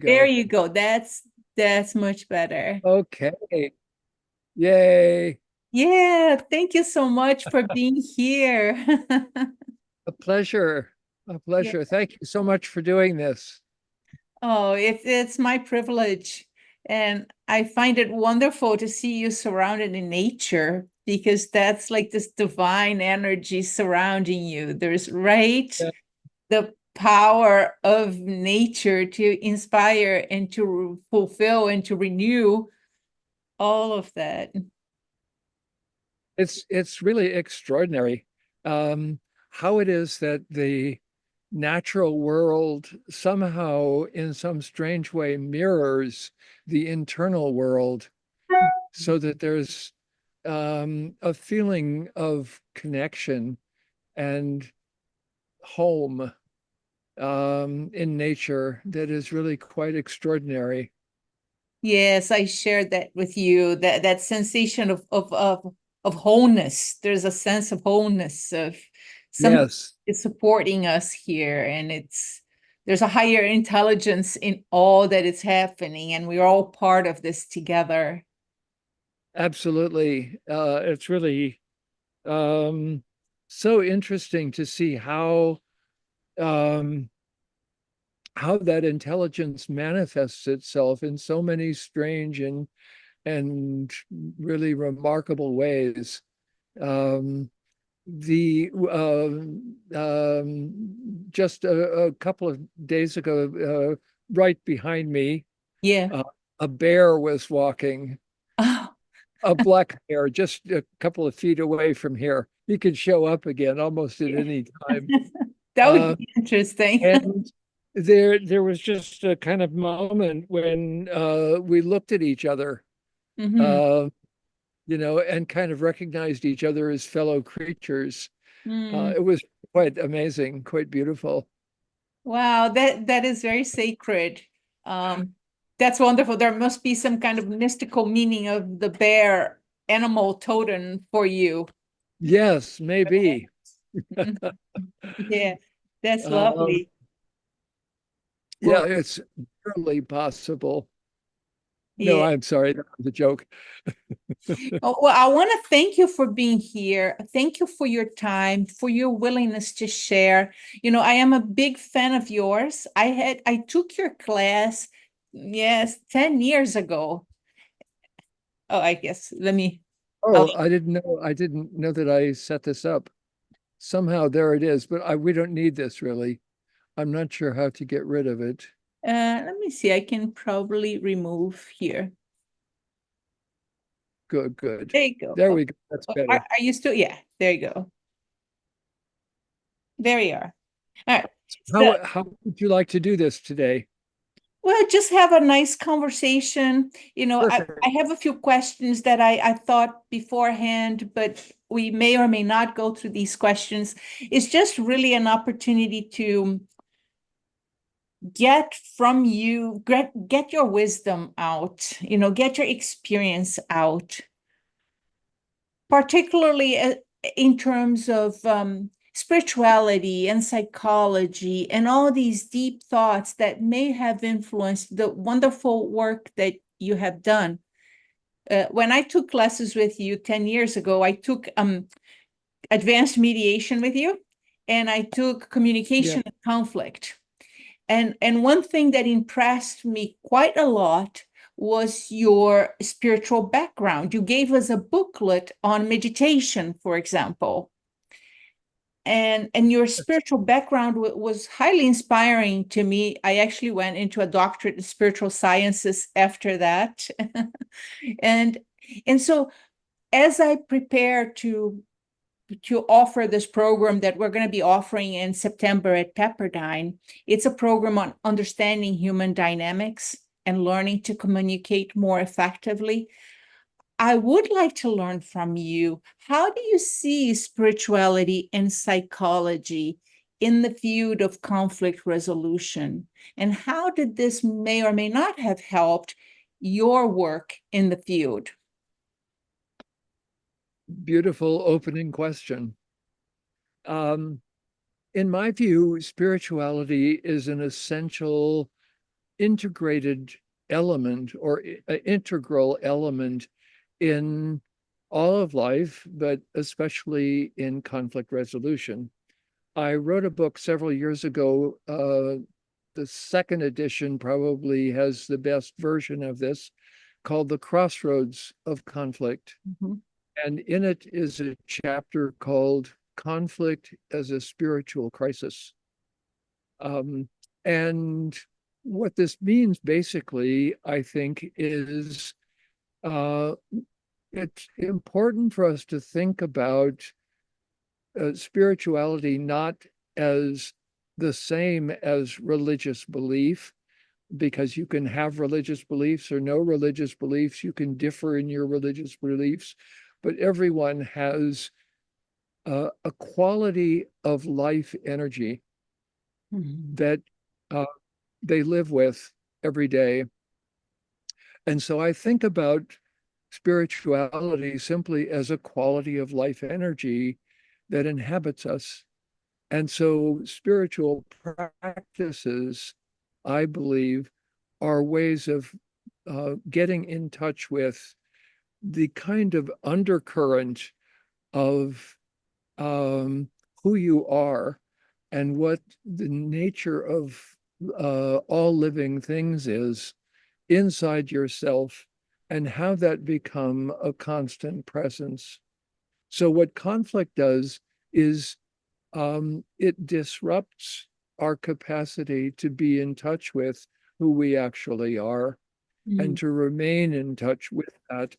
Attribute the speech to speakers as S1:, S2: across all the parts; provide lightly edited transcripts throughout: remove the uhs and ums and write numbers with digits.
S1: you
S2: There
S1: go.
S2: you go. That's much better.
S1: Okay. Yay.
S2: Yeah, thank you so much for being here.
S1: A pleasure. A
S2: Yeah.
S1: pleasure. Thank you so much for doing this.
S2: Oh, it's my privilege. And I find it wonderful to see you surrounded in nature because that's like this divine energy surrounding you. There's right
S1: Yeah.
S2: the power of nature to inspire and to fulfill and to renew all of that.
S1: It's really extraordinary how it is that the natural world somehow, in some strange way, mirrors the internal world, so that there's a feeling of connection and home in nature that is really quite extraordinary.
S2: Yes, I shared that with you, that sensation of wholeness. There's a sense of wholeness of something
S1: Yes,
S2: is supporting us here, and there's a higher intelligence in all that is happening, and we're all part of this together.
S1: absolutely. It's really um, so interesting to see um, how that intelligence manifests itself in so many strange and really remarkable ways. Um, the Just a couple of days ago, right behind me,
S2: Yeah.
S1: uh, a bear was walking,
S2: Oh,
S1: a black bear, just a couple of feet away from here. He could show up again almost at
S2: yeah.
S1: any time.
S2: That would
S1: Uh,
S2: be interesting.
S1: and there was just a kind of moment when we looked at each other,
S2: Hmm.
S1: uh, and kind of recognized each other as fellow creatures.
S2: Mm.
S1: It was quite amazing, quite beautiful.
S2: Wow, that is very sacred. Um, that's wonderful. There must be some kind of mystical meaning of the bear animal totem for you.
S1: Yes, maybe.
S2: Mhm. Yeah, that's
S1: Um,
S2: lovely.
S1: yeah,
S2: Well,
S1: it's certainly possible. No,
S2: yeah.
S1: I'm sorry, that was a joke.
S2: Oh, well, I want to thank you for being here. Thank you for your time, for your willingness to share. I am a big fan of yours. I took your class, yes, 10 years ago. Oh, I guess I'll
S1: Oh, I didn't know that I set this up. Somehow there it is, but we don't need this really. I'm not sure how to get rid of it.
S2: let me see. I can probably remove here.
S1: Good, good.
S2: There you go.
S1: There
S2: Oh,
S1: we go. That's
S2: oh, are,
S1: better.
S2: are you still? Yeah, there you go. There we are. All right. So,
S1: How would you like to do this today?
S2: well, just have a nice conversation. I
S1: Perfect.
S2: have a few questions that I thought beforehand, but we may or may not go through these questions. It's just really an opportunity to get from you, get your wisdom out, get your experience out, particularly in terms of spirituality and psychology and all these deep thoughts that may have influenced the wonderful work that you have done. When I took classes with you 10 years ago, I took advanced mediation with you, and I took
S1: Yeah.
S2: communication and conflict. And one thing that impressed me quite a lot was your spiritual background. You gave us a booklet on meditation, for example. And your spiritual background was highly inspiring to me. I actually went into a doctorate in spiritual sciences after that. and and so as I prepare to offer this program that we're going to be offering in September at Pepperdine. It's a program on understanding human dynamics and learning to communicate more effectively. I would like to learn from you. How do you see spirituality and psychology in the field of conflict resolution? And how did this may or may not have helped your work in the field?
S1: Beautiful opening question. Um, in my view, spirituality is an essential integrated element or an integral element in all of life, but especially in conflict resolution. I wrote a book several years ago. The second edition probably has the best version of this, called The Crossroads of Conflict.
S2: Mhm.
S1: And in it is a chapter called Conflict as a Spiritual Crisis. Um, and what this means basically, I think, is uh, it's important for us to think about spirituality not as the same as religious belief, because you can have religious beliefs or no religious beliefs. You can differ in your religious beliefs, but everyone has a quality of life energy
S2: Mhm.
S1: that uh, they live with every day. And so I think about spirituality simply as a quality of life energy that inhabits us. And so spiritual practices, I believe, are ways of getting in touch with the kind of undercurrent of who you are and what the nature of all living things is inside yourself, and how that become a constant presence. So what conflict does is it disrupts our capacity to be in touch with who we actually are and
S2: Mhm.
S1: to remain in touch with that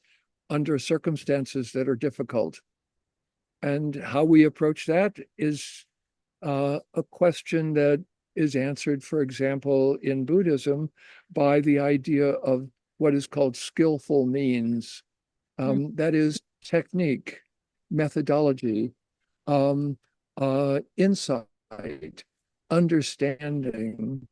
S1: under circumstances that are difficult. And how we approach that is a question that is answered, for example, in Buddhism by the idea of what is called skillful means. That is technique, methodology, um, insight, understanding.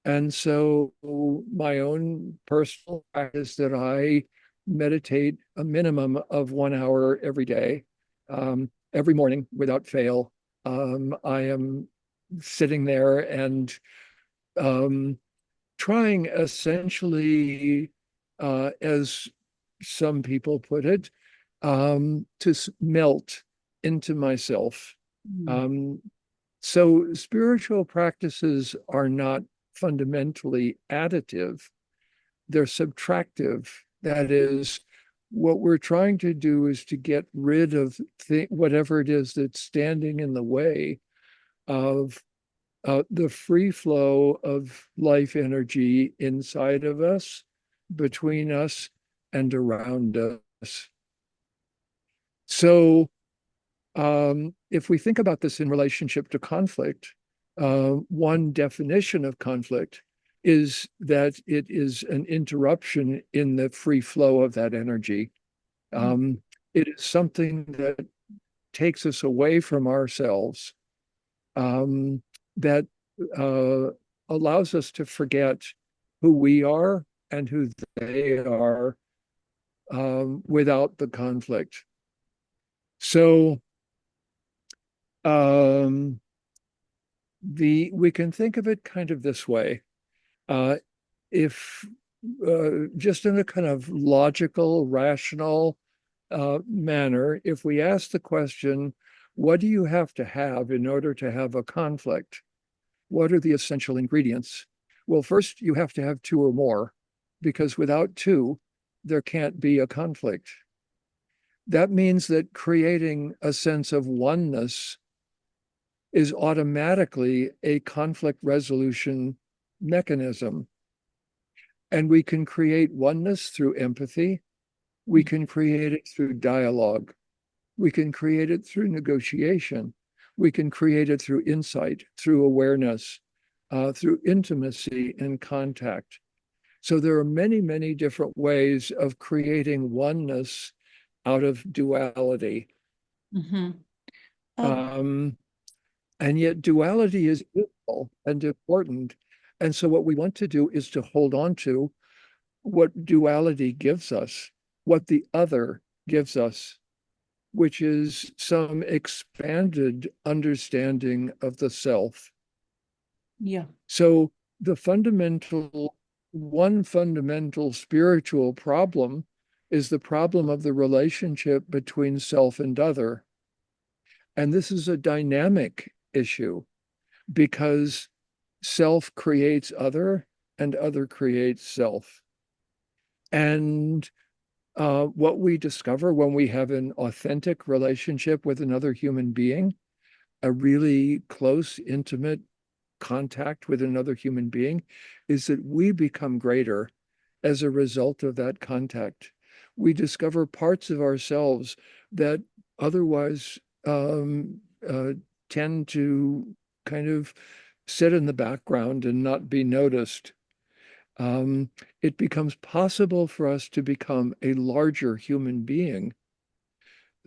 S1: And so my own personal practice that I meditate a minimum of 1 hour every day, every morning without fail. I am sitting there and um, trying essentially, as some people put it, to melt into myself.
S2: Mhm.
S1: Um, so spiritual practices are not fundamentally additive, they're subtractive. That is, what we're trying to do is to get rid of whatever it is that's standing in the way of the free flow of life energy inside of us, between us, and around us. So, if we think about this in relationship to conflict, one definition of conflict is that it is an interruption in the free flow of that energy. Um, it is something that takes us away from ourselves, um, that uh, allows us to forget who we are and who they are, without the conflict. So, um, we can think of it kind of this way. If just in a kind of logical, rational manner, if we ask the question, what do you have to have in order to have a conflict? What are the essential ingredients? Well, first, you have to have two or more, because without two, there can't be a conflict. That means that creating a sense of oneness is automatically a conflict resolution mechanism. And we can create oneness through empathy. We can create it through dialogue. We can create it through negotiation. We can create it through insight, through awareness, through intimacy and contact. So there are many, many different ways of creating oneness out of duality.
S2: Mhm. Oh,
S1: Um, and yet duality is useful and important. And so what we want to do is to hold on to what duality gives us, what the other gives us, which is some expanded understanding of the self.
S2: yeah.
S1: So the fundamental, one fundamental spiritual problem is the problem of the relationship between self and other. And this is a dynamic issue because self creates other and other creates self. And what we discover when we have an authentic relationship with another human being, a really close, intimate contact with another human being, is that we become greater as a result of that contact. We discover parts of ourselves that otherwise tend to kind of sit in the background and not be noticed. Um, it becomes possible for us to become a larger human being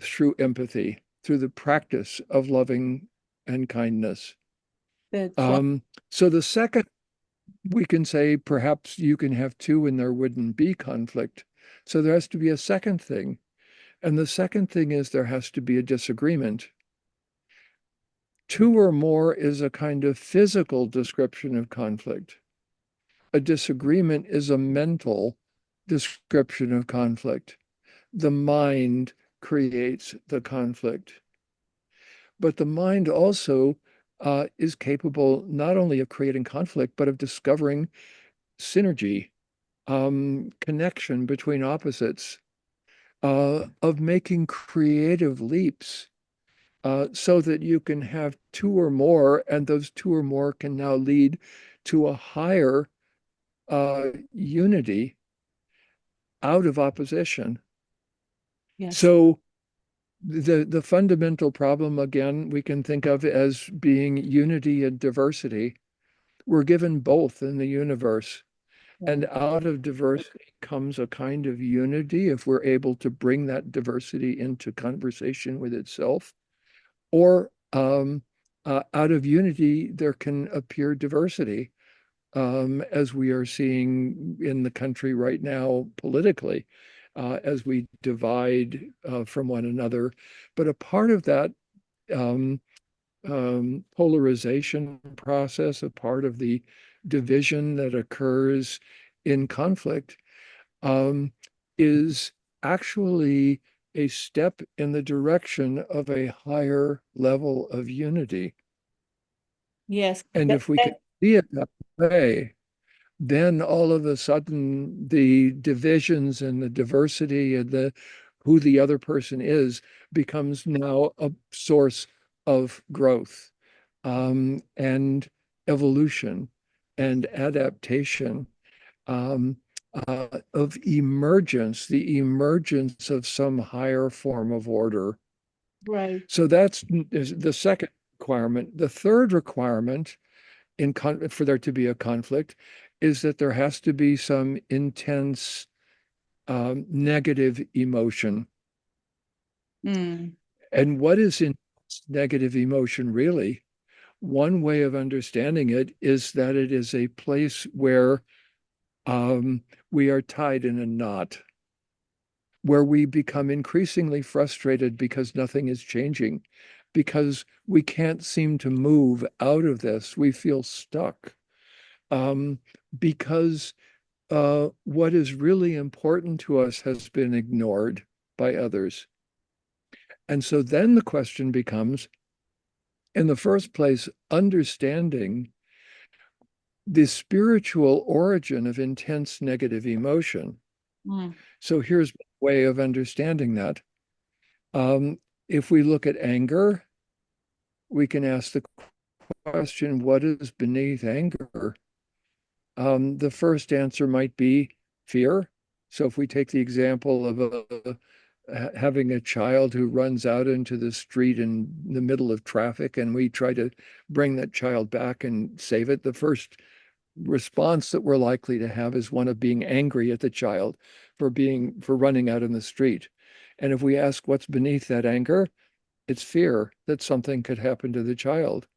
S1: through empathy, through the practice of loving and kindness.
S2: That's right.
S1: Um, so the second, we can say perhaps you can have two and there wouldn't be conflict. So there has to be a second thing. And the second thing is there has to be a disagreement. Two or more is a kind of physical description of conflict. A disagreement is a mental description of conflict. The mind creates the conflict. But the mind also is capable not only of creating conflict, but of discovering synergy, connection between opposites, of making creative leaps so that you can have two or more, and those two or more can now lead to a higher unity out of opposition.
S2: Yes.
S1: So the fundamental problem, again, we can think of as being unity and diversity. We're given both in the universe.
S2: Yeah.
S1: And out of diversity comes a kind of unity if we're able to bring that diversity into conversation with itself. Or out of unity, there can appear diversity, as we are seeing in the country right now politically, as we divide from one another. But a part of that um, polarization process, a part of the division that occurs in conflict, um, is actually a step in the direction of a higher level of unity.
S2: Yes.
S1: And if we can see it that way, then all of a sudden the divisions and the diversity and the who the other person is becomes now a source of growth, and evolution and adaptation, um, of emergence, the emergence of some higher form of order.
S2: Right.
S1: So that's the second requirement. The third requirement for there to be a conflict is that there has to be some intense negative emotion.
S2: Mm.
S1: And what is intense negative emotion really? One way of understanding it is that it is a place where we are tied in a knot, where we become increasingly frustrated because nothing is changing, because we can't seem to move out of this. We feel stuck, um, because what is really important to us has been ignored by others. And so then the question becomes, in the first place, understanding the spiritual origin of intense negative emotion.
S2: Mm.
S1: So here's a way of understanding that. Um, if we look at anger, we can ask the question, what is beneath anger? The first answer might be fear. So if we take the example of having a child who runs out into the street in the middle of traffic, and we try to bring that child back and save it, the first response that we're likely to have is one of being angry at the child for running out in the street. And if we ask what's beneath that anger, it's fear that something could happen to the child.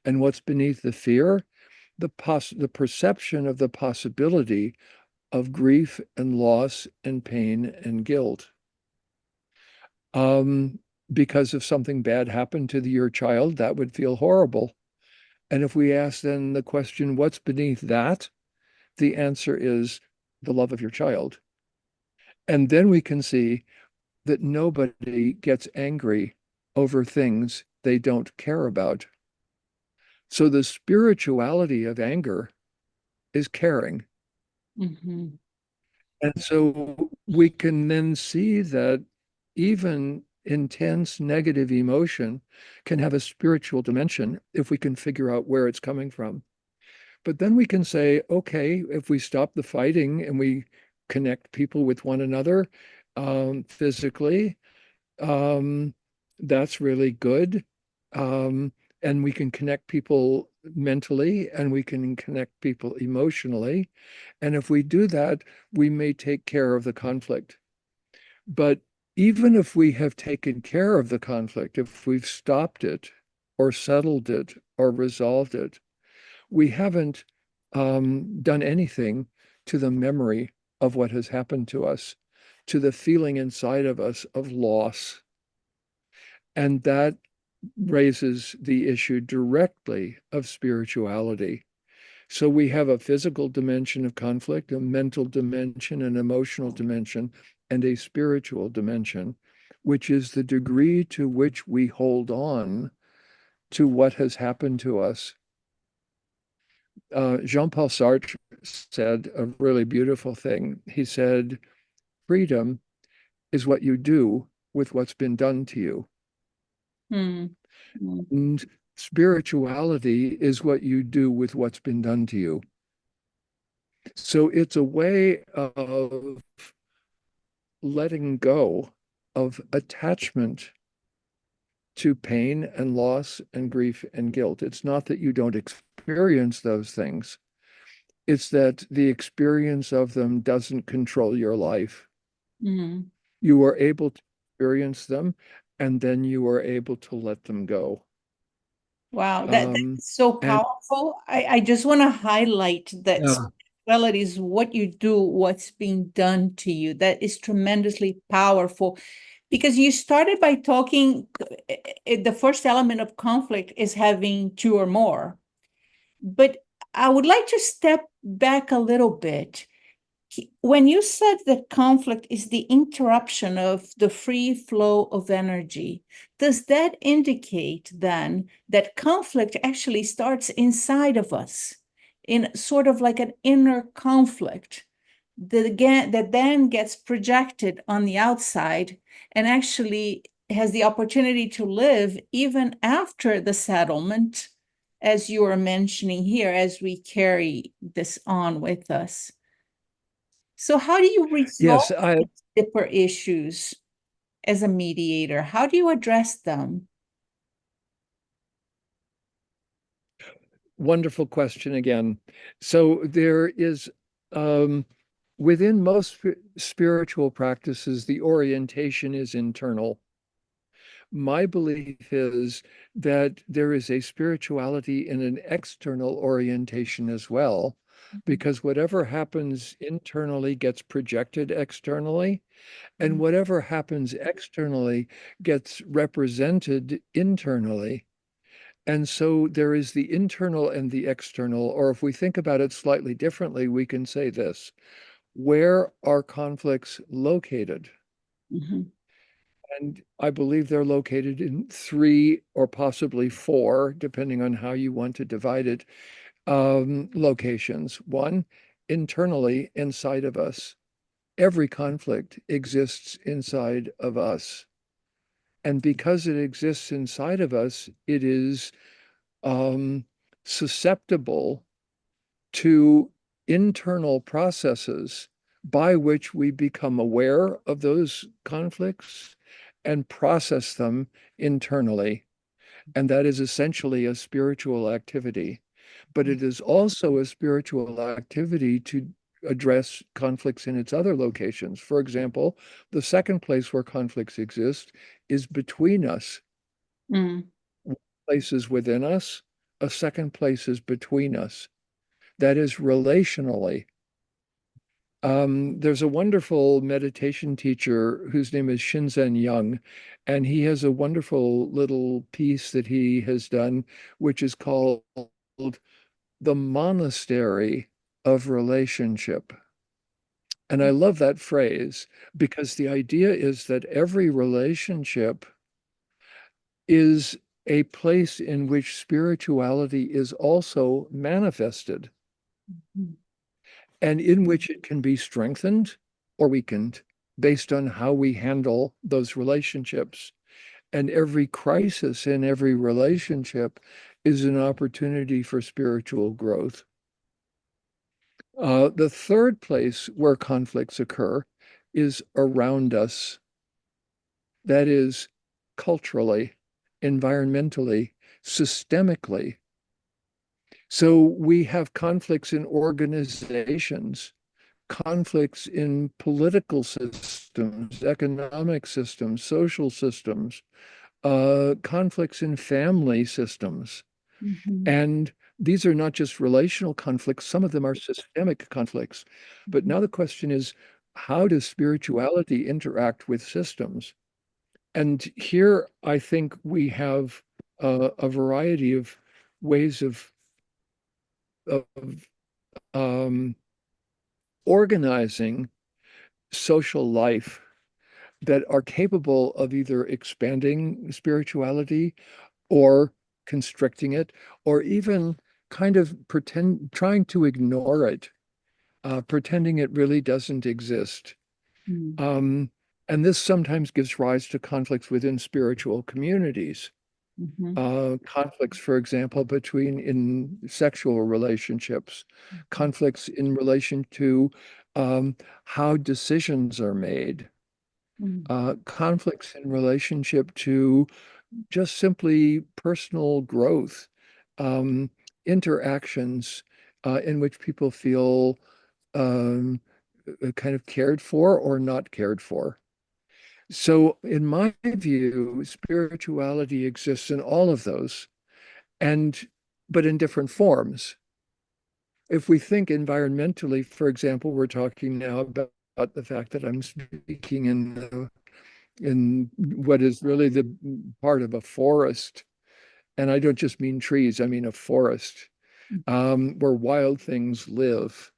S1: And what's beneath the fear? The perception of the possibility of grief and loss and pain and guilt. Um, because if something bad happened to your child, that would feel horrible. And if we ask then the question, what's beneath that? The answer is the love of your child. And then we can see that nobody gets angry over things they don't care about. So the spirituality of anger is caring.
S2: Mhm.
S1: And so we can then see that even intense negative emotion can have a spiritual dimension if we can figure out where it's coming from. But then we can say, okay, if we stop the fighting and we connect people with one another physically, um, that's really good. Um, and we can connect people mentally and we can connect people emotionally. And if we do that, we may take care of the conflict. But even if we have taken care of the conflict, if we've stopped it or settled it or resolved it, we haven't done anything to the memory of what has happened to us, to the feeling inside of us of loss. And that raises the issue directly of spirituality. So we have a physical dimension of conflict, a mental dimension, an emotional dimension, and a spiritual dimension, which is the degree to which we hold on to what has happened to us. Jean-Paul Sartre said a really beautiful thing. He said, freedom is what you do with what's been done to you.
S2: Mm. Mm.
S1: And spirituality is what you do with what's been done to you. So it's a way of letting go of attachment to pain and loss and grief and guilt. It's not that you don't experience those things, it's that the experience of them doesn't control your life.
S2: Mm.
S1: You are able to experience them, and then you are able to let them go.
S2: Wow, that's
S1: Um,
S2: so
S1: and
S2: powerful. I just want to highlight that
S1: yeah,
S2: spirituality is what you do, what's being done to you. That is tremendously powerful because you started by talking, the first element of conflict is having two or more. But I would like to step back a little bit. When you said that conflict is the interruption of the free flow of energy, does that indicate then that conflict actually starts inside of us, in sort of like an inner conflict that then gets projected on the outside and actually has the opportunity to live even after the settlement, as you are mentioning here, as we carry this on with us? So, how do you
S1: yes,
S2: resolve these deeper issues as a mediator? How do you address them?
S1: wonderful question again. So there is within most spiritual practices, the orientation is internal. My belief is that there is a spirituality in an external orientation as well, because whatever happens internally gets projected externally, and
S2: Mhm.
S1: whatever happens externally gets represented internally. And so there is the internal and the external, or if we think about it slightly differently, we can say this: where are conflicts located?
S2: Mhm.
S1: And I believe they're located in three or possibly four, depending on how you want to divide it, locations. One, internally inside of us. Every conflict exists inside of us. And because it exists inside of us, it is um, susceptible to internal processes by which we become aware of those conflicts and process them internally. And that is essentially a spiritual activity. But it is also a spiritual activity to address conflicts in its other locations. For example, the second place where conflicts exist is between us.
S2: Mm.
S1: One place is within us, a second place is between us. That is relationally. There's a wonderful meditation teacher whose name is Shinzen Young, and he has a wonderful little piece that he has done, which is called the monastery of relationship. And I love that phrase because the idea is that every relationship is a place in which spirituality is also manifested
S2: Mm.
S1: and in which it can be strengthened or weakened based on how we handle those relationships. And every crisis in every relationship is an opportunity for spiritual growth. The third place where conflicts occur is around us. That is culturally, environmentally, systemically. So we have conflicts in organizations, conflicts in political systems, economic systems, social systems, conflicts in family systems.
S2: Mhm.
S1: And these are not just relational conflicts, some of them are systemic conflicts. But
S2: Mhm.
S1: now the question is, how does spirituality interact with systems? And here I think we have a variety of ways of um, organizing social life that are capable of either expanding spirituality or constricting it, or even kind of trying to ignore it, pretending it really doesn't exist.
S2: Mm.
S1: Um, and this sometimes gives rise to conflicts within spiritual communities.
S2: Mhm.
S1: Conflicts, for example, between in sexual relationships,
S2: Mhm.
S1: conflicts in relation to um, how decisions are made,
S2: Mm.
S1: conflicts in relationship to just simply personal growth, um, interactions in which people feel um, kind of cared for or not cared for. So, in my view, spirituality exists in all of those, and but in different forms. If we think environmentally, for example, we're talking now about the fact that I'm speaking in what is really the part of a forest. And I don't just mean trees, I mean a forest where wild things live.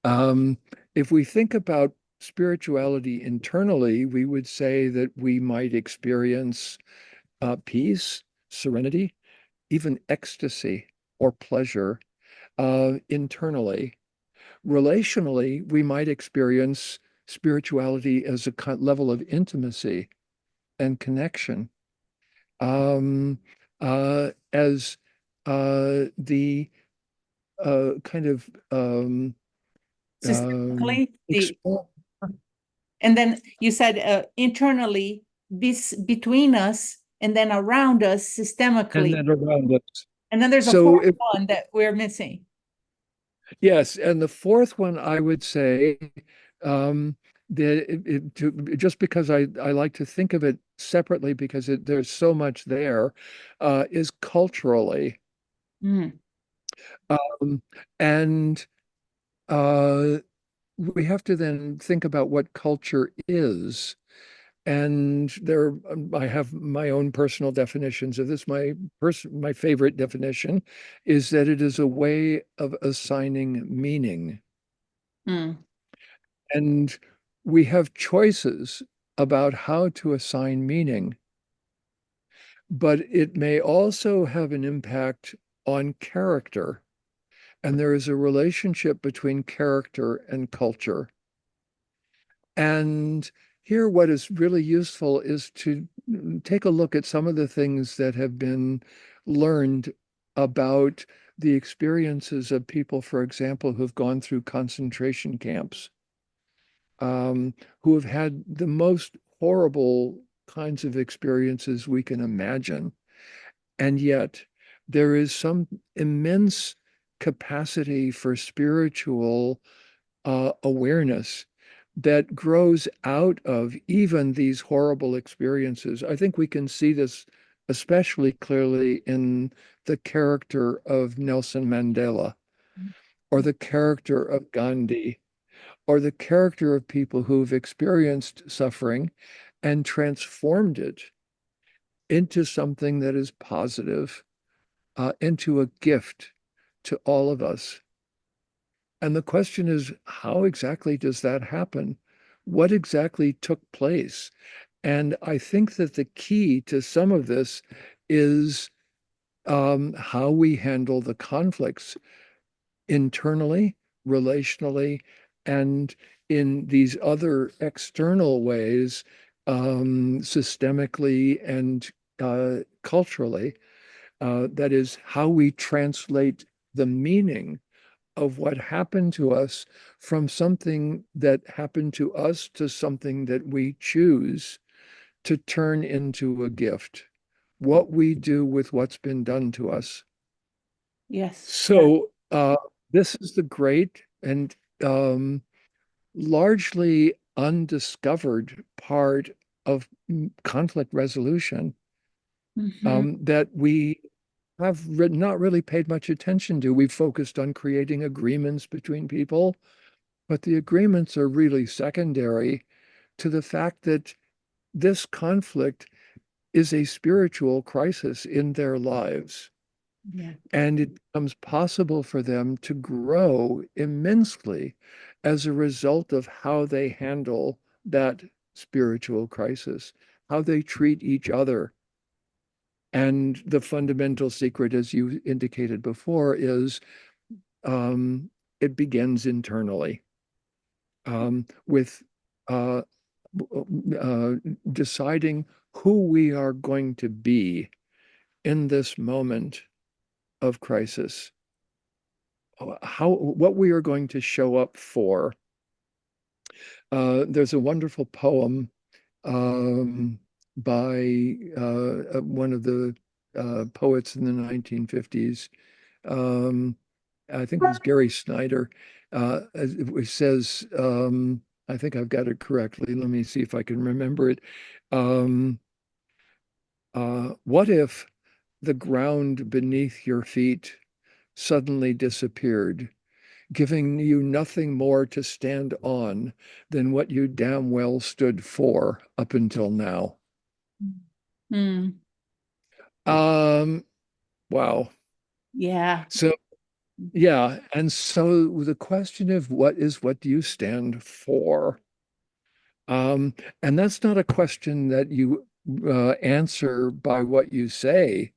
S1: Um, if we think about spirituality internally, we would say that we might experience peace, serenity, even ecstasy or pleasure internally. Relationally, we might experience spirituality as a level of intimacy and connection, as the kind of
S2: Systemically,
S1: explore
S2: and then you said internally, this between us, and then around us
S1: and
S2: systemically.
S1: then around us.
S2: And then there's a
S1: So
S2: fourth
S1: if
S2: one that we're missing.
S1: yes, and the fourth one I would say um, that just because I like to think of it separately because there's so much there, is culturally.
S2: Mm.
S1: Um, and uh, we have to then think about what culture is. And I have my own personal definitions of this. My favorite definition is that it is a way of assigning meaning.
S2: Mm.
S1: And we have choices about how to assign meaning, but it may also have an impact on character. And there is a relationship between character and culture. And here, what is really useful is to take a look at some of the things that have been learned about the experiences of people, for example, who've gone through concentration camps, who have had the most horrible kinds of experiences we can imagine. And yet, there is some immense capacity for spiritual awareness that grows out of even these horrible experiences. I think we can see this especially clearly in the character of Nelson Mandela, or the character of Gandhi, or the character of people who've experienced suffering and transformed it into something that is positive, into a gift, to all of us. And the question is, how exactly does that happen? What exactly took place? And I think that the key to some of this is how we handle the conflicts internally, relationally, and in these other external ways, systemically and culturally. That is how we translate the meaning of what happened to us from something that happened to us to something that we choose to turn into a gift. What we do with what's been done to us.
S2: Yes. Yeah.
S1: So this is the great and um, largely undiscovered part of conflict resolution
S2: Hmm.
S1: that we have not really paid much attention to. We've focused on creating agreements between people, but the agreements are really secondary to the fact that this conflict is a spiritual crisis in their lives.
S2: Yeah.
S1: And it becomes possible for them to grow immensely as a result of how they handle that spiritual crisis, how they treat each other. And the fundamental secret, as you indicated before, is um, it begins internally with uh, uh, deciding who we are going to be in this moment of crisis, what we are going to show up for. There's a wonderful poem by one of the poets in the 1950s. Um, I think it was Gary Snyder. It says, I think I've got it correctly. Let me see if I can remember it. Um, what if the ground beneath your feet suddenly disappeared, giving you nothing more to stand on than what you damn well stood for up until now?
S2: Mm.
S1: Um, wow.
S2: Yeah.
S1: So, yeah. And so the question of what do you stand for? Um, and that's not a question that you answer by what you say.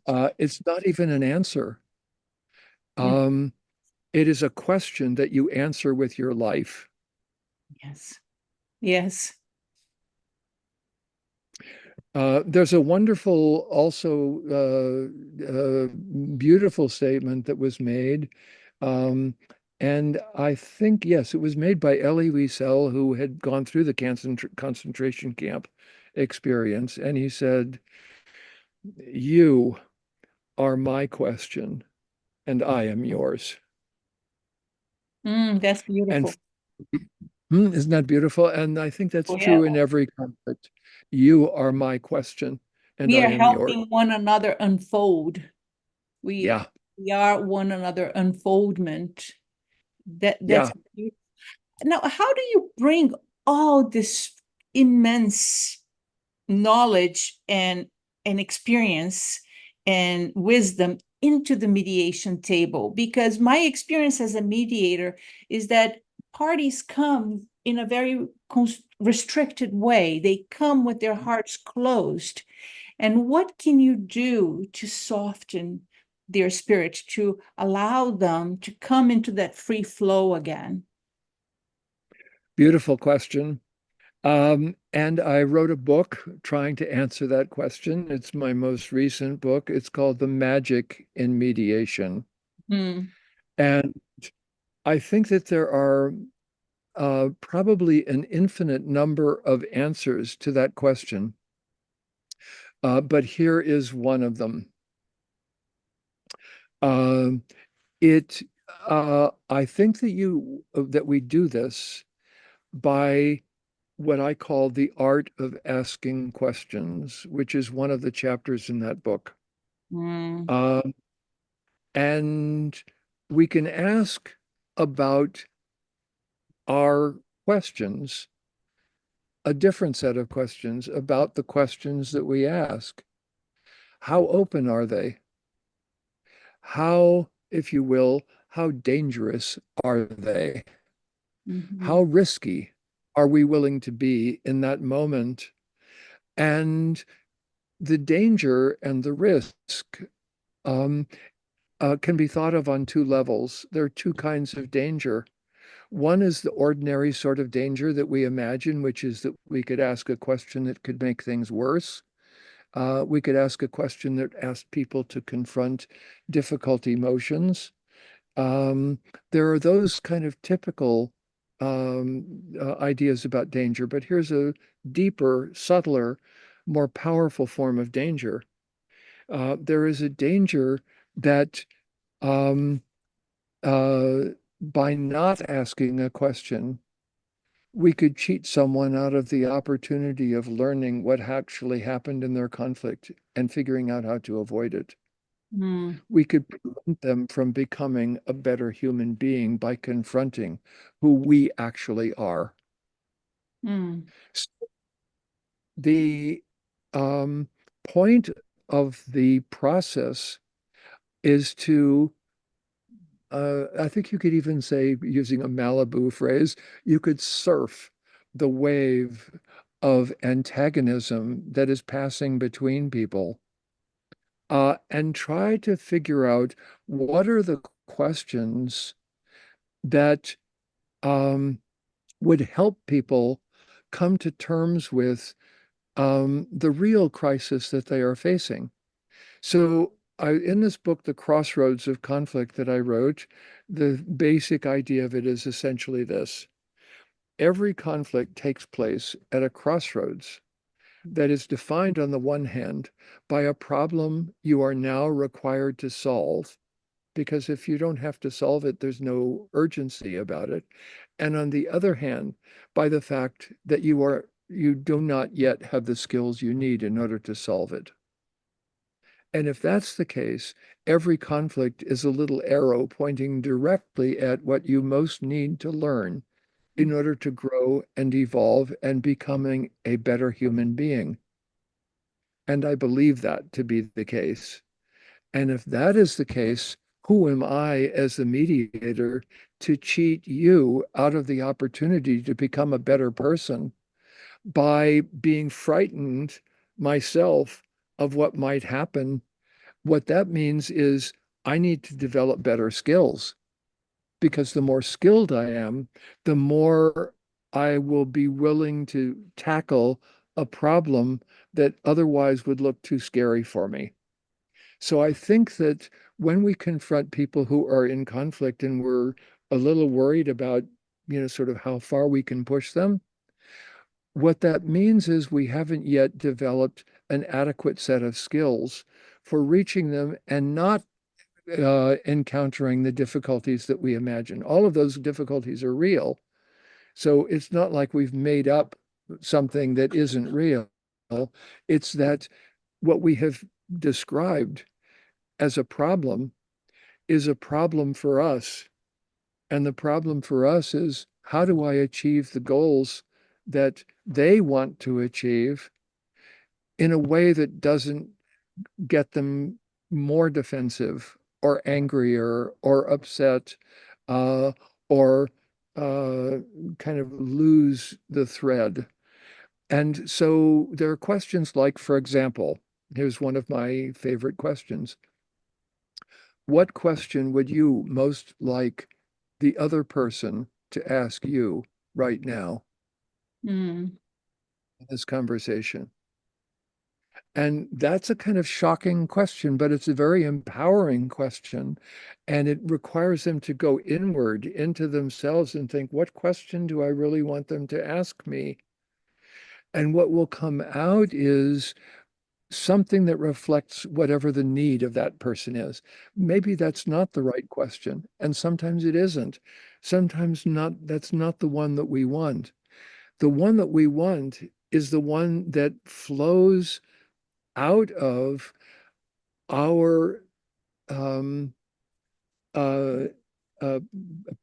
S2: Mm.
S1: It's not even an answer.
S2: Yeah.
S1: Um, it is a question that you answer with your life.
S2: Yes. Yes.
S1: There's a wonderful, also beautiful statement that was made. Um, and I think, yes, it was made by Elie Wiesel, who had gone through the concentration camp experience. And he said, "You are my question, and I am yours."
S2: Mm, that's
S1: And
S2: beautiful.
S1: isn't that beautiful? And I think that's
S2: Yeah.
S1: true in every conflict. You are my question, and
S2: We
S1: I
S2: are
S1: am yours.
S2: helping one another unfold. We
S1: Yeah,
S2: we are one another unfoldment. That's
S1: yeah.
S2: beautiful. Now, how do you bring all this immense knowledge and experience and wisdom into the mediation table? Because my experience as a mediator is that parties come in a very restricted way. They come with their hearts closed. And what can you do to soften their spirit, to allow them to come into that free flow again?
S1: Beautiful question. And I wrote a book trying to answer that question. It's my most recent book. It's called The Magic in Mediation.
S2: Mm.
S1: And I think that there are probably an infinite number of answers to that question. But here is one of them. Um, it, I think that we do this by what I call the art of asking questions, which is one of the chapters in that book.
S2: Mm.
S1: Um, and we can ask about our questions, a different set of questions about the questions that we ask. How open are they? how, if you will, how dangerous are they?
S2: Mhm.
S1: How risky are we willing to be in that moment? And the danger and the risk um, can be thought of on two levels. There are two kinds of danger. One is the ordinary sort of danger that we imagine, which is that we could ask a question that could make things worse. We could ask a question that asked people to confront difficult emotions. Um, there are those kind of typical ideas about danger, but here's a deeper, subtler, more powerful form of danger. There is a danger that um, uh, by not asking a question, we could cheat someone out of the opportunity of learning what actually happened in their conflict and figuring out how to avoid it.
S2: Mm,
S1: We could prevent them from becoming a better human being by confronting who we actually are.
S2: mm,
S1: The um, point of the process is to, I think you could even say, using a Malibu phrase, you could surf the wave of antagonism that is passing between people, and try to figure out what are the questions that um, would help people come to terms with the real crisis that they are facing. So, in this book, The Crossroads of Conflict, that I wrote, the basic idea of it is essentially this: every conflict takes place at a crossroads that is defined, on the one hand, by a problem you are now required to solve, because if you don't have to solve it, there's no urgency about it. And on the other hand, by the fact that you do not yet have the skills you need in order to solve it. And if that's the case, every conflict is a little arrow pointing directly at what you most need to learn in order to grow and evolve and becoming a better human being. And I believe that to be the case. And if that is the case, who am I as the mediator to cheat you out of the opportunity to become a better person by being frightened myself of what might happen? What that means is I need to develop better skills, because the more skilled I am, the more I will be willing to tackle a problem that otherwise would look too scary for me. So I think that when we confront people who are in conflict and we're a little worried about, sort of how far we can push them, what that means is we haven't yet developed an adequate set of skills for reaching them and not encountering the difficulties that we imagine. All of those difficulties are real. So it's not like we've made up something that isn't real. It's that what we have described as a problem is a problem for us. And the problem for us is, how do I achieve the goals that they want to achieve in a way that doesn't get them more defensive or angrier or upset, uh, or uh, kind of lose the thread? And so there are questions like, for example, here's one of my favorite questions. What question would you most like the other person to ask you right now
S2: mm,
S1: in this conversation? And that's a kind of shocking question, but it's a very empowering question. And it requires them to go inward into themselves and think, what question do I really want them to ask me? And what will come out is something that reflects whatever the need of that person is. Maybe that's not the right question, and sometimes it isn't. Sometimes not, that's not the one that we want. The one that we want is the one that flows out of our um, uh, uh,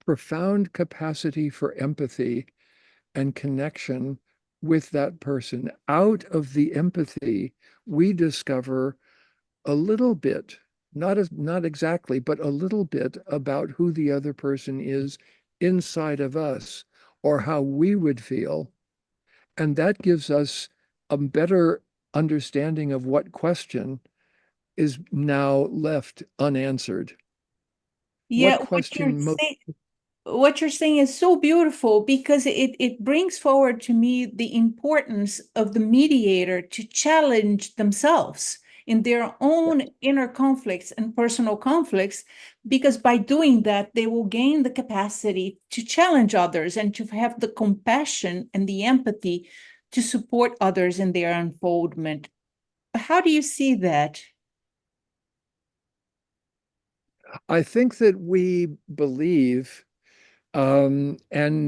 S1: profound capacity for empathy and connection with that person. Out of the empathy, we discover a little bit, not exactly, but a little bit about who the other person is inside of us or how we would feel. And that gives us a better understanding of what question is now left unanswered.
S2: Yeah,
S1: What question most
S2: what you're saying is so beautiful because it brings forward to me the importance of the mediator to challenge themselves in their own inner conflicts and personal conflicts, because by doing that, they will gain the capacity to challenge others and to have the compassion and the empathy to support others in their unfoldment. How do you see that?
S1: I think that we believe, and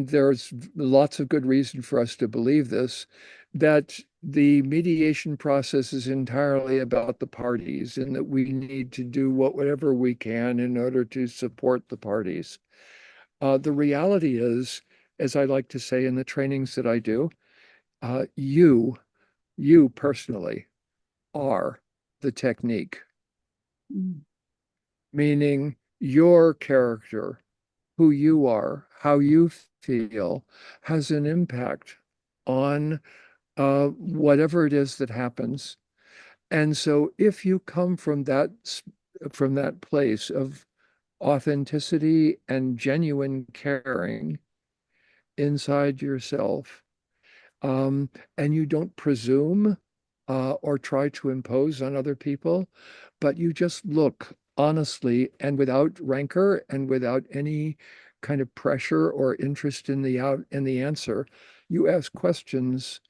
S1: there's lots of good reason for us to believe this, that the mediation process is entirely about the parties and that we need to do whatever we can in order to support the parties. The reality is, as I like to say in the trainings that I do, you personally are the technique,
S2: Mm,
S1: meaning your character, who you are, how you feel, has an impact on whatever it is that happens. And so if you come from from that place of authenticity and genuine caring inside yourself, and you don't presume or try to impose on other people, but you just look honestly and without rancor and without any kind of pressure or interest in the answer. You ask questions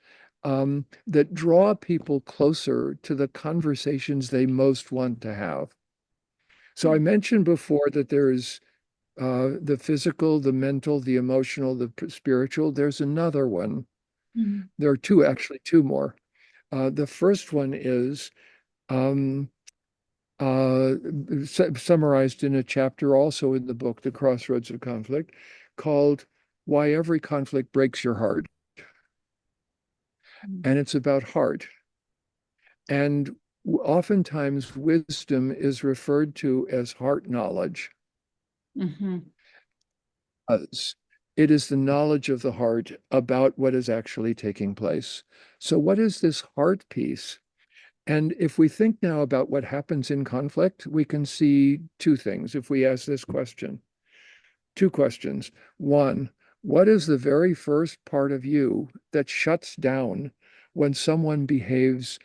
S1: that draw people closer to the conversations they most want to have. So I mentioned before that there's the physical, the mental, the emotional, the spiritual. There's another one.
S2: mm,
S1: There are two, actually, two more. The first one is um, uh, summarized in a chapter also in the book, The Crossroads of Conflict, called Why Every Conflict Breaks Your Heart.
S2: mm,
S1: And it's about heart. And oftentimes, wisdom is referred to as heart knowledge.
S2: mhm,
S1: As it is the knowledge of the heart about what is actually taking place. So, what is this heart piece? And if we think now about what happens in conflict, we can see two things if we ask this question. Two questions. One, what is the very first part of you that shuts down when someone behaves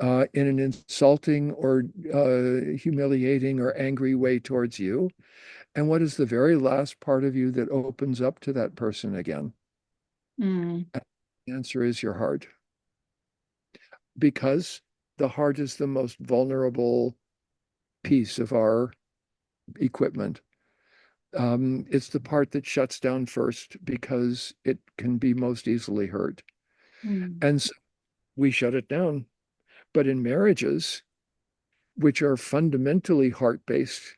S1: in an insulting or humiliating or angry way towards you? And what is the very last part of you that opens up to that person again?
S2: mm,
S1: And the answer is your heart, because the heart is the most vulnerable piece of our equipment. It's the part that shuts down first because it can be most easily hurt.
S2: mm,
S1: And so we shut it down. But in marriages, which are fundamentally heart-based,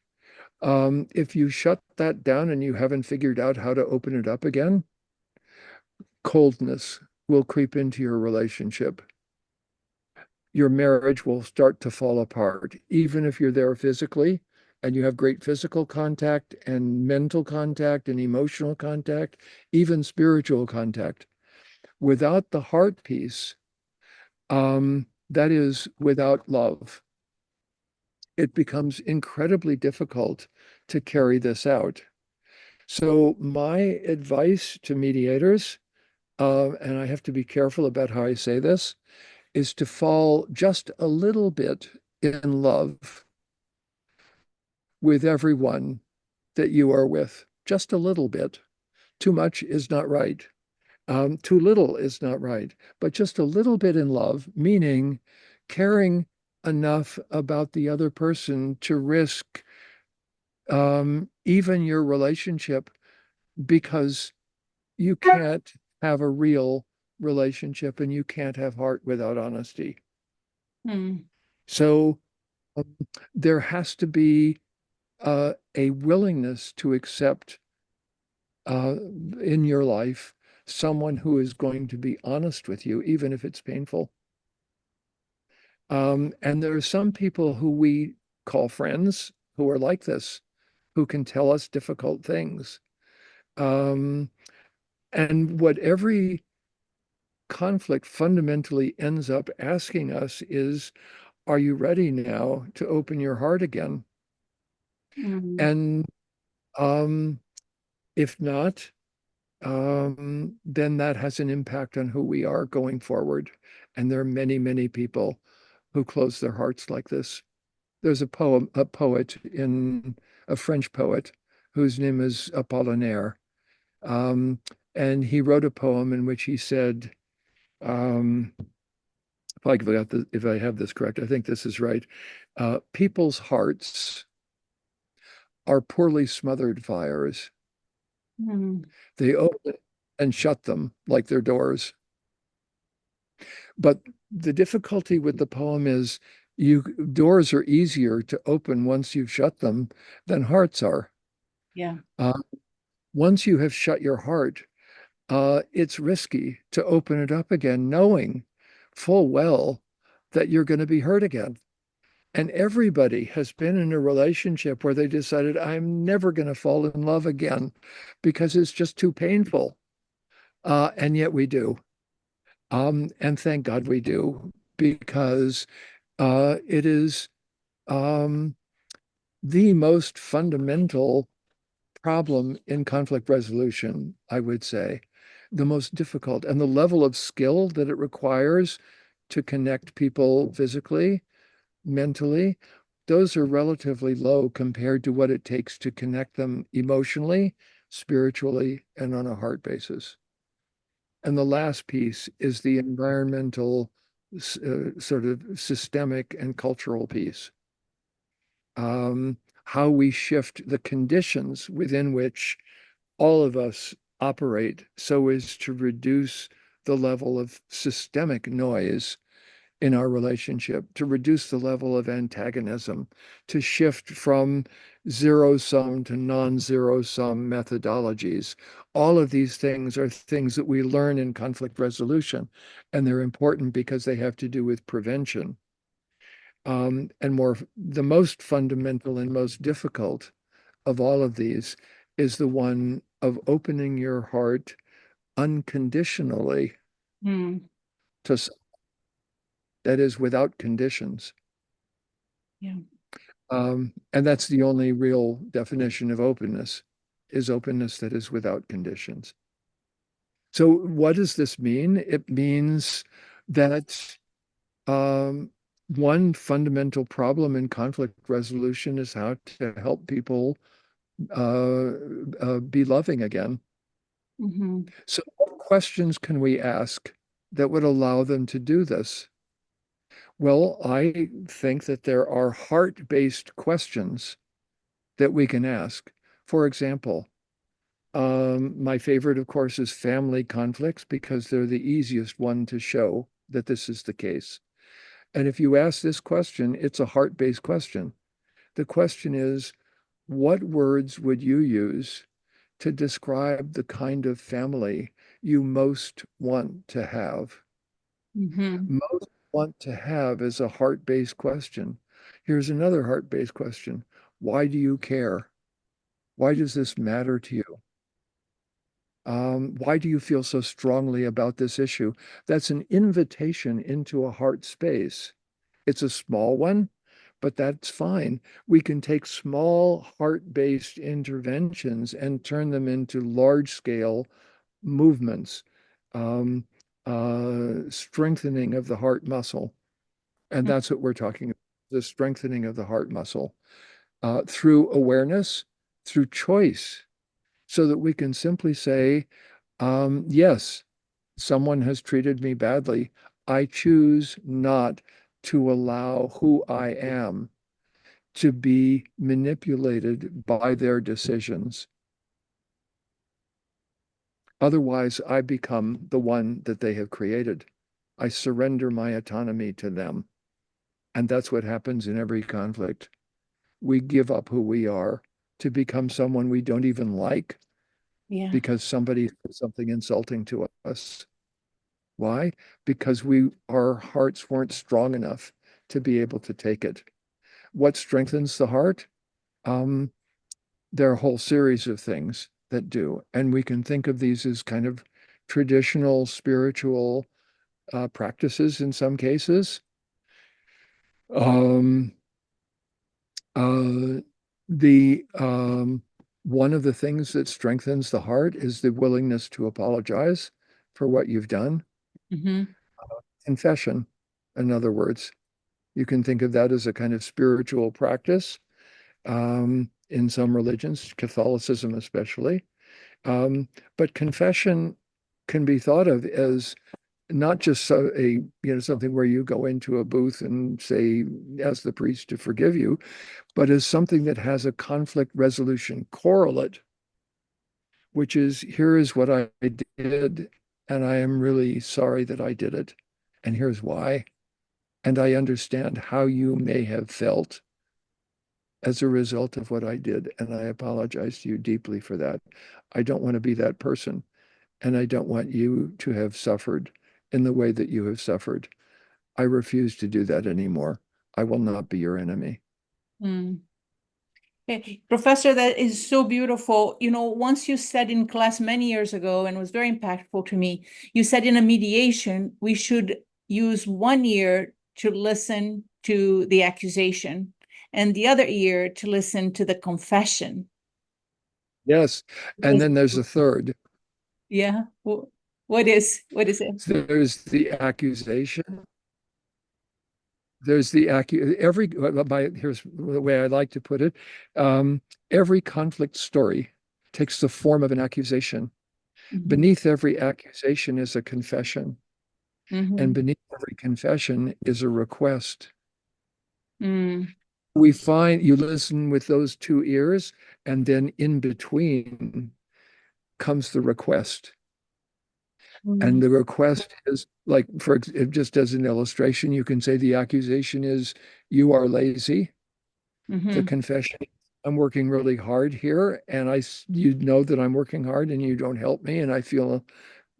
S1: if you shut that down and you haven't figured out how to open it up again, coldness will creep into your relationship. Your marriage will start to fall apart, even if you're there physically and you have great physical contact and mental contact and emotional contact, even spiritual contact. Without the heart piece, that is, without love, it becomes incredibly difficult to carry this out. So, my advice to mediators, and I have to be careful about how I say this, is to fall just a little bit in love with everyone that you are with, just a little bit. Too much is not right. Too little is not right, but just a little bit in love, meaning caring enough about the other person to risk even your relationship, because you can't have a real relationship and you can't have heart without honesty.
S2: mm,
S1: So um, there has to be a willingness to accept uh, in your life someone who is going to be honest with you, even if it's painful. And there are some people who we call friends who are like this, who can tell us difficult things. Um, and what every conflict fundamentally ends up asking us is, are you ready now to open your heart again?
S2: Mm.
S1: And um, if not, then that has an impact on who we are going forward. And there are many, many people who close their hearts like this. There's a poet a French poet whose name is Apollinaire. Um, and he wrote a poem in which he said, um, if I have this correct, I think this is right. People's hearts are poorly smothered fires.
S2: Mm.
S1: They open and shut them like their doors. But the difficulty with the poem is you doors are easier to open once you've shut them than hearts are.
S2: Yeah.
S1: Uh, Once you have shut your heart, it's risky to open it up again, knowing full well that you're going to be hurt again. And everybody has been in a relationship where they decided, I'm never going to fall in love again because it's just too painful. And yet we do. And thank God we do, because it is um, the most fundamental problem in conflict resolution, I would say, the most difficult, and the level of skill that it requires to connect people physically, mentally, those are relatively low compared to what it takes to connect them emotionally, spiritually, and on a heart basis. And the last piece is the environmental, sort of systemic and cultural piece. How we shift the conditions within which all of us operate so as to reduce the level of systemic noise in our relationship, to reduce the level of antagonism, to shift from zero sum to non-zero sum methodologies. All of these things are things that we learn in conflict resolution, and they're important because they have to do with prevention. The most fundamental and most difficult of all of these is the one of opening your heart unconditionally
S2: Mm.
S1: to, that is, without conditions.
S2: Yeah.
S1: And that's the only real definition of openness, is openness that is without conditions. So what does this mean? It means that um, one fundamental problem in conflict resolution is how to help people uh, be loving again.
S2: Hmm.
S1: So what questions can we ask that would allow them to do this? Well, I think that there are heart-based questions that we can ask. For example, my favorite, of course, is family conflicts because they're the easiest one to show that this is the case. And if you ask this question, it's a heart-based question. The question is, what words would you use to describe the kind of family you most want to have?
S2: Hmm.
S1: Most want to have is a heart-based question. Here's another heart-based question. Why do you care? Why does this matter to you? Why do you feel so strongly about this issue? That's an invitation into a heart space. It's a small one, but that's fine. We can take small heart-based interventions and turn them into large-scale movements, um, strengthening of the heart muscle. And that's what we're talking about, the strengthening of the heart muscle through awareness, through choice, so that we can simply say, yes, someone has treated me badly. I choose not to allow who I am to be manipulated by their decisions. Otherwise, I become the one that they have created. I surrender my autonomy to them. And that's what happens in every conflict. We give up who we are to become someone we don't even like
S2: Yeah.
S1: because somebody said something insulting to us. Why? Because our hearts weren't strong enough to be able to take it. What strengthens the heart? Um, there are a whole series of things that do. And we can think of these as kind of traditional spiritual practices in some cases. Um, uh, the One of the things that strengthens the heart is the willingness to apologize for what you've done.
S2: Mm-hmm.
S1: Confession, in other words, you can think of that as a kind of spiritual practice in some religions, Catholicism especially. But confession can be thought of as not just something where you go into a booth and say, ask the priest to forgive you, but as something that has a conflict resolution correlate, which is here is what I did, and I am really sorry that I did it, and here's why. And I understand how you may have felt as a result of what I did, and I apologize to you deeply for that. I don't want to be that person, and I don't want you to have suffered in the way that you have suffered. I refuse to do that anymore. I will not be your enemy.
S2: Mm. Professor, that is so beautiful. Once you said in class many years ago, and was very impactful to me, you said in a mediation, we should use one ear to listen to the accusation and the other ear to listen to the confession.
S1: Yes. And then there's a third.
S2: Yeah. What is it?
S1: There's the accusation. There's the here's the way I like to put it. Um, every conflict story takes the form of an accusation.
S2: Mm-hmm.
S1: Beneath every accusation is a confession, and
S2: Mm-hmm.
S1: beneath every confession is a request.
S2: Mm.
S1: We find you listen with those two ears, and then in between comes the request. And
S2: Mm.
S1: the request is like, just as an illustration, you can say the accusation is, you are lazy. The
S2: Mm-hmm.
S1: confession, I'm working really hard here, and you know that I'm working hard and you don't help me, and I feel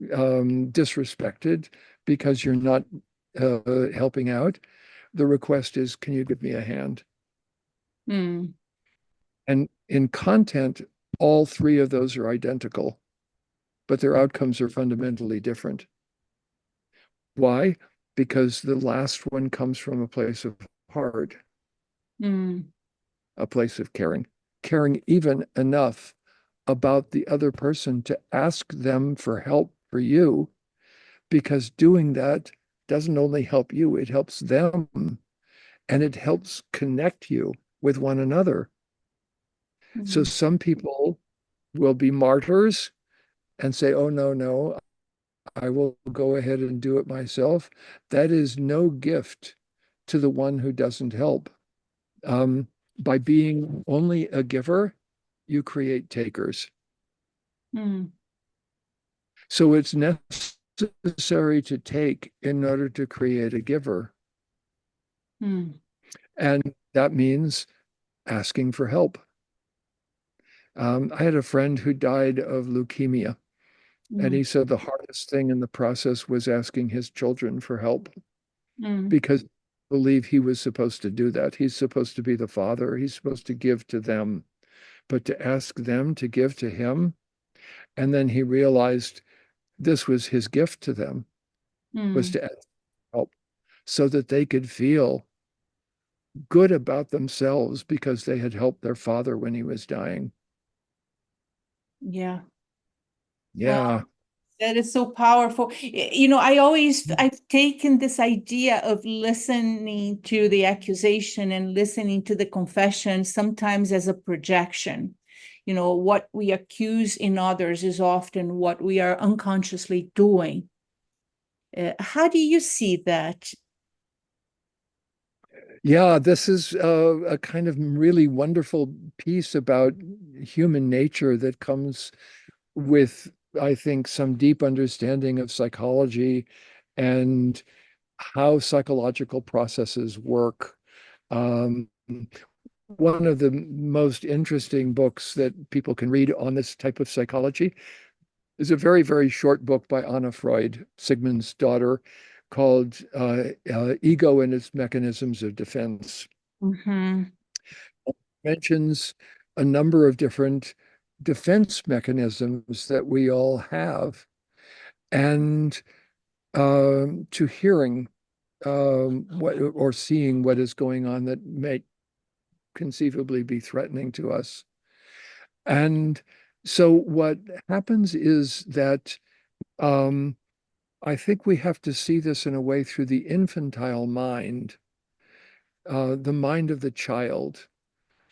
S1: disrespected because you're not helping out. The request is, can you give me a hand?
S2: Mm.
S1: And in content, all three of those are identical, but their outcomes are fundamentally different. Why? Because the last one comes from a place of heart,
S2: Mm.
S1: a place of caring even enough about the other person to ask them for help for you, because doing that doesn't only help you, it helps them and it helps connect you with one another. So
S2: Mm.
S1: some people will be martyrs and say, oh, no, no, I will go ahead and do it myself. That is no gift to the one who doesn't help. Um, by being only a giver, you create takers.
S2: Mm.
S1: So it's necessary to take in order to create a giver.
S2: Mm.
S1: And that means asking for help. I had a friend who died of leukemia, and
S2: Mm.
S1: he said the hardest thing in the process was asking his children for help
S2: Mm.
S1: because I believe he was supposed to do that. He's supposed to be the father, he's supposed to give to them, but to ask them to give to him. And then he realized this was his gift to them, was
S2: Mm.
S1: to ask for help so that they could feel good about themselves because they had helped their father when he was dying.
S2: Yeah. Wow.
S1: Yeah.
S2: That is so powerful. I've taken this idea of listening to the accusation and listening to the confession sometimes as a projection. What we accuse in others is often what we are unconsciously doing. How do you see that?
S1: Yeah, this is a kind of really wonderful piece about human nature that comes with, I think, some deep understanding of psychology and how psychological processes work. Um, One of the most interesting books that people can read on this type of psychology is a very, very short book by Anna Freud, Sigmund's daughter, called Ego and Its Mechanisms of Defense.
S2: Mhm.
S1: Mentions a number of different defense mechanisms that we all have, and to hearing what or seeing what is going on that may conceivably be threatening to us. And so what happens is that um, I think we have to see this in a way through the infantile mind, the mind of the child,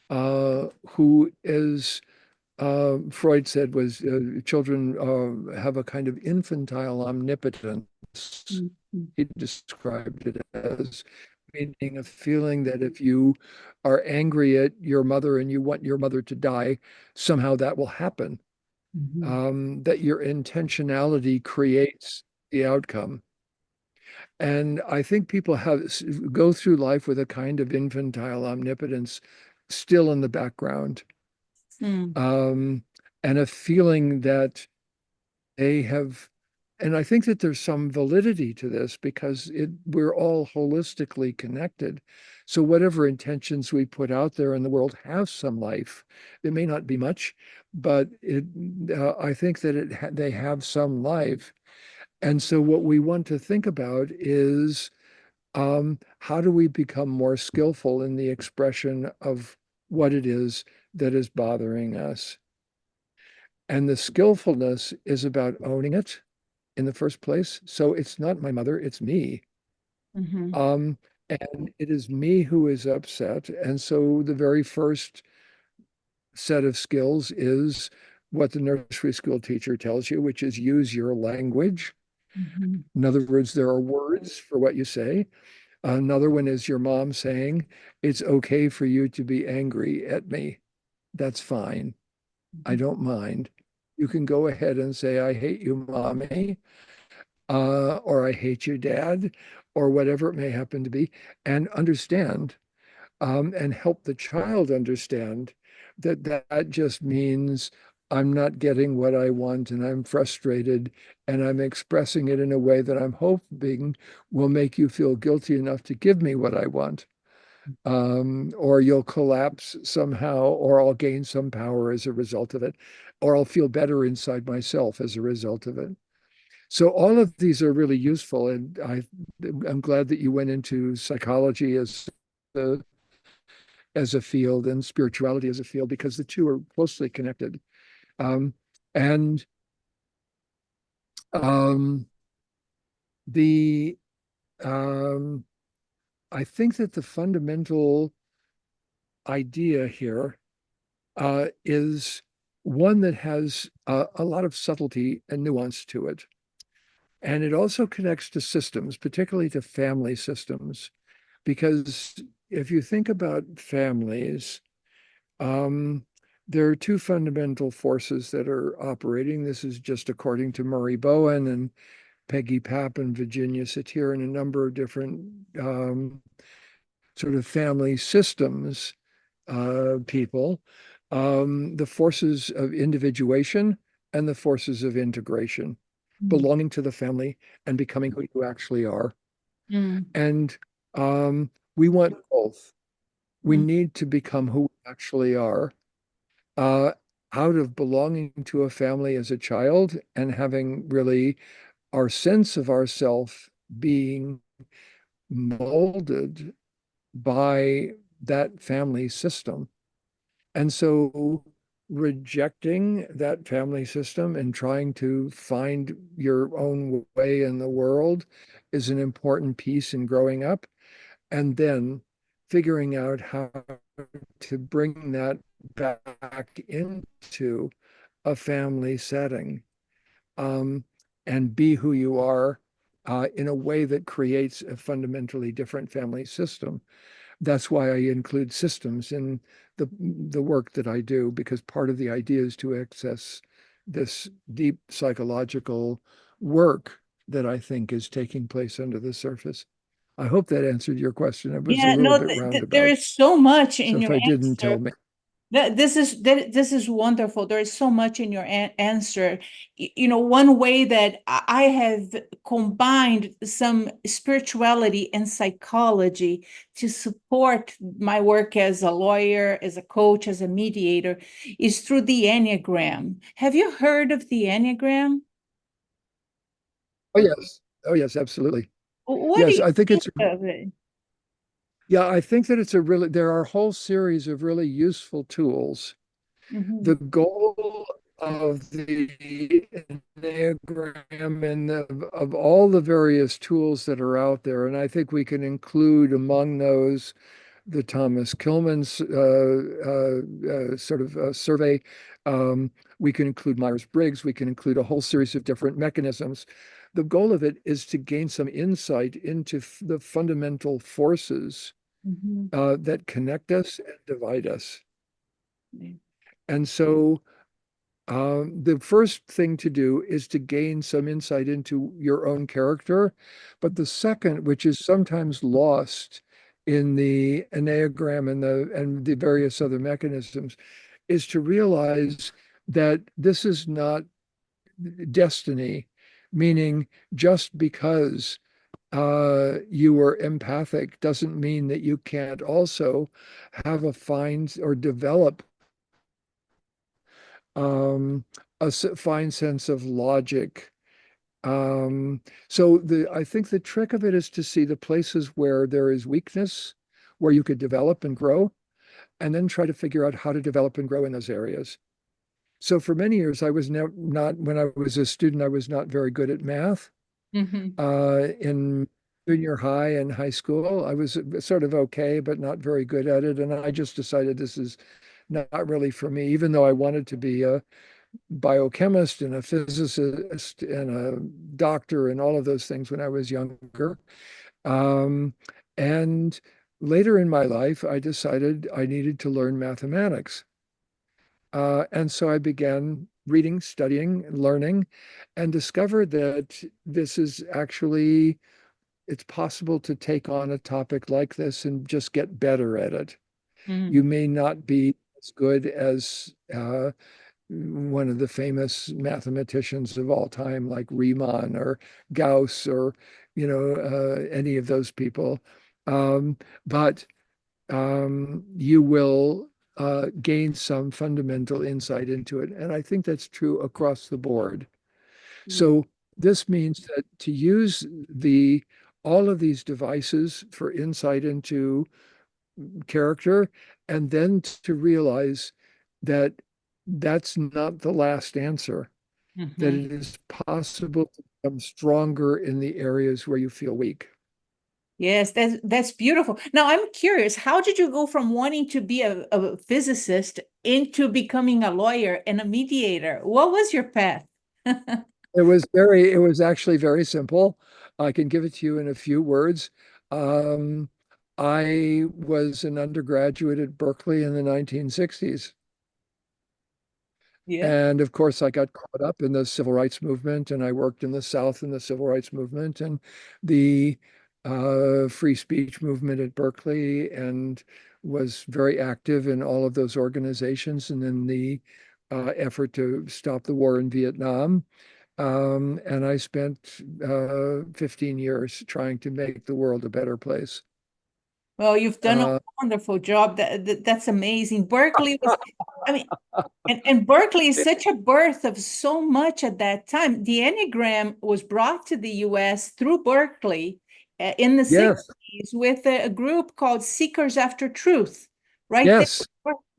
S1: who is, Freud said, was children have a kind of infantile omnipotence.
S2: Mhm.
S1: He described it as meaning a feeling that if you are angry at your mother and you want your mother to die, somehow that will happen.
S2: Mhm.
S1: That your intentionality creates the outcome. And I think people go through life with a kind of infantile omnipotence still in the background,
S2: Mm.
S1: um, and a feeling that they have. And I think that there's some validity to this because we're all holistically connected. So whatever intentions we put out there in the world have some life. It may not be much, but I think that they have some life. And so what we want to think about is how do we become more skillful in the expression of what it is that is bothering us? And the skillfulness is about owning it in the first place. So it's not my mother, it's me.
S2: Mhm.
S1: Um, and it is me who is upset. And so the very first set of skills is what the nursery school teacher tells you, which is use your language.
S2: Mhm.
S1: In other words, there are words for what you say. Another one is your mom saying, it's okay for you to be angry at me. That's fine. I
S2: Mhm.
S1: don't mind. You can go ahead and say, I hate you, mommy, or I hate you, dad, or whatever it may happen to be, and understand, and help the child understand that that just means I'm not getting what I want and I'm frustrated and I'm expressing it in a way that I'm hoping will make you feel guilty enough to give me what I want. Or you'll collapse somehow, or I'll gain some power as a result of it, or I'll feel better inside myself as a result of it. So all of these are really useful, and I'm glad that you went into psychology a, as a field and spirituality as a field because the two are closely connected. Um, and um, the um, I think that the fundamental idea here is one that has a lot of subtlety and nuance to it. And it also connects to systems, particularly to family systems, because if you think about families, um, there are two fundamental forces that are operating. This is just according to Murray Bowen and Peggy Papp and Virginia Satir and a number of different sort of family systems people, the forces of individuation and the forces of integration,
S2: Mm.
S1: belonging to the family and becoming who you actually are.
S2: Mm.
S1: And we want both. We
S2: Mm.
S1: need to become who we actually are, uh, out of belonging to a family as a child and having really our sense of ourself being molded by that family system. And so rejecting that family system and trying to find your own way in the world is an important piece in growing up. And then figuring out how to bring that back into a family setting, um, and be who you are in a way that creates a fundamentally different family system. That's why I include systems in the work that I do, because part of the idea is to access this deep psychological work that I think is taking place under the surface. I hope that answered your question. It was a
S2: Yeah,
S1: little
S2: no,
S1: bit
S2: there
S1: roundabout.
S2: is so much
S1: So
S2: in
S1: if
S2: your
S1: I didn't, tell
S2: answer.
S1: me.
S2: This is wonderful. There is so much in your answer. You know, one way that I have combined some spirituality and psychology to support my work as a lawyer, as a coach, as a mediator is through the Enneagram. Have you heard of the Enneagram?
S1: Oh, yes. Oh, yes, absolutely.
S2: What do
S1: Yes,
S2: you
S1: I think
S2: think
S1: it's,
S2: of it?
S1: yeah, I think that there are a whole series of really useful tools. The
S2: Mhm,
S1: goal of the Enneagram and of all the various tools that are out there, and I think we can include among those the Thomas Kilmann's sort of survey. We can include Myers-Briggs. We can include a whole series of different mechanisms. The goal of it is to gain some insight into the fundamental forces
S2: mhm,
S1: that connect us and divide us. And so the first thing to do is to gain some insight into your own character. But the second, which is sometimes lost in the Enneagram and the various other mechanisms, is to realize that this is not destiny, meaning just because you are empathic doesn't mean that you can't also have a find or develop um, fine sense of logic. So I think the trick of it is to see the places where there is weakness, where you could develop and grow, and then try to figure out how to develop and grow in those areas. So for many years, I was not, when I was a student, I was not very good at math.
S2: mhm,
S1: In junior high and high school, I was sort of okay, but not very good at it. And I just decided this is not really for me, even though I wanted to be a biochemist and a physicist and a doctor and all of those things when I was younger. Um, and later in my life, I decided I needed to learn mathematics. And so I began reading, studying, learning, and discovered that this is actually, it's possible to take on a topic like this and just get better at it. You
S2: mhm.
S1: may not be as good as one of the famous mathematicians of all time, like Riemann or Gauss or, any of those people. Um, but you will gain some fundamental insight into it. And I think that's true across the board.
S2: Yeah.
S1: So this means that to use all of these devices for insight into character, and then to realize that that's not the last answer, that
S2: Mhm.
S1: it is possible to become stronger in the areas where you feel weak.
S2: Yes, that's beautiful. Now I'm curious, how did you go from wanting to be a physicist into becoming a lawyer and a mediator? What was your path?
S1: It was actually very simple. I can give it to you in a few words. Um, I was an undergraduate at Berkeley in the 1960s.
S2: Yeah.
S1: And of course, I got caught up in the civil rights movement, and I worked in the South in the civil rights movement and the free speech movement at Berkeley, and was very active in all of those organizations and in the effort to stop the war in Vietnam. And I spent 15 years trying to make the world a better place.
S2: Well, you've done a
S1: Uh,
S2: wonderful job. That's amazing. Berkeley was, I mean, and Berkeley is such a birth of so much at that time. The Enneagram was brought to the US through Berkeley in the
S1: yes,
S2: 60s with a group called Seekers After Truth, right there
S1: yes,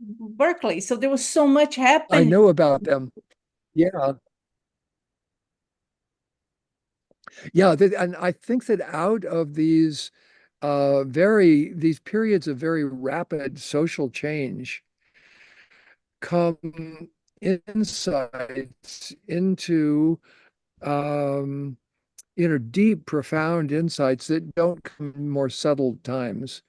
S2: in Berkeley. So there was so much
S1: I
S2: happening.
S1: know about them. Yeah. Yeah, and I think that out of these periods of very rapid social change come insights into um, deep, profound insights that don't come in more settled times.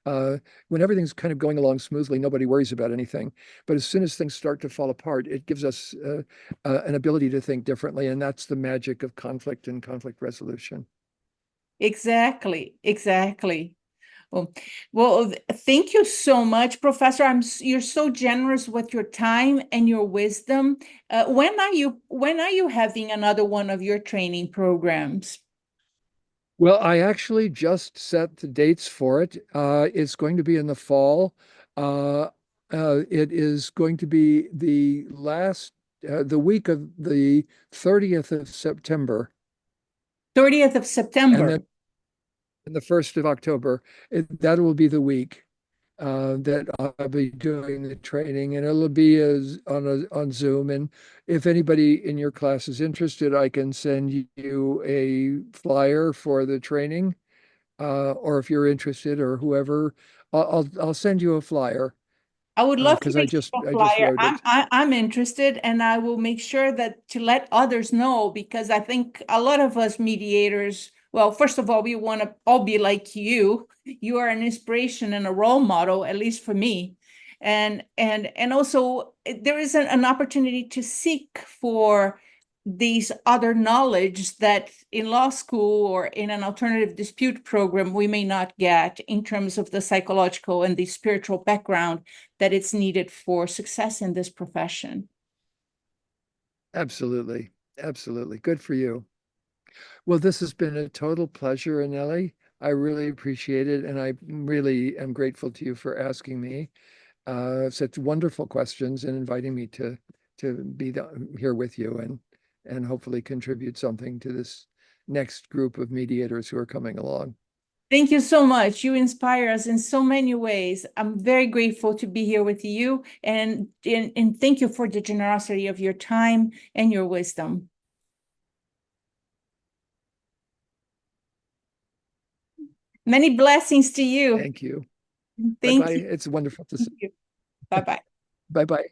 S1: Uh, when everything's kind of going along smoothly, nobody worries about anything. But as soon as things start to fall apart, it gives us an ability to think differently, and that's the magic of conflict and conflict resolution.
S2: Exactly, exactly. Oh, well, thank you so much, Professor. You're so generous with your time and your wisdom. When are you having another one of your training programs?
S1: Well, I actually just set the dates for it. It's going to be in the fall. Uh, it is going to be the week of the 30th of September,
S2: 30th of
S1: and
S2: September.
S1: then the 1st of October. That will be the week that I'll be doing the training, and it'll be on Zoom. And if anybody in your class is interested, I can send you a flyer for the training. Or if you're interested, or whoever, I'll send you a flyer
S2: I would love to
S1: because
S2: receive a
S1: I just
S2: flyer.
S1: wrote
S2: I'm
S1: it.
S2: I, I'm interested, and I will make sure that to let others know, because I think a lot of us mediators, well, first of all, we want to all be like you. You are an inspiration and a role model, at least for me. And also there is an opportunity to seek for these other knowledge that in law school or in an alternative dispute program we may not get in terms of the psychological and the spiritual background that it's needed for success in this profession.
S1: Absolutely. Absolutely. Good for you. Well, this has been a total pleasure, Anelli. I really appreciate it, and I really am grateful to you for asking me such wonderful questions and inviting me to be here with you and hopefully contribute something to this next group of mediators who are coming along.
S2: Thank you so much. You inspire us in so many ways. I'm very grateful to be here with you, and thank you for the generosity of your time and your wisdom. Many blessings to you.
S1: Thank you. Bye
S2: Thank
S1: bye.
S2: you.
S1: It's wonderful to see.
S2: Thank you. Bye-bye.
S1: Bye bye.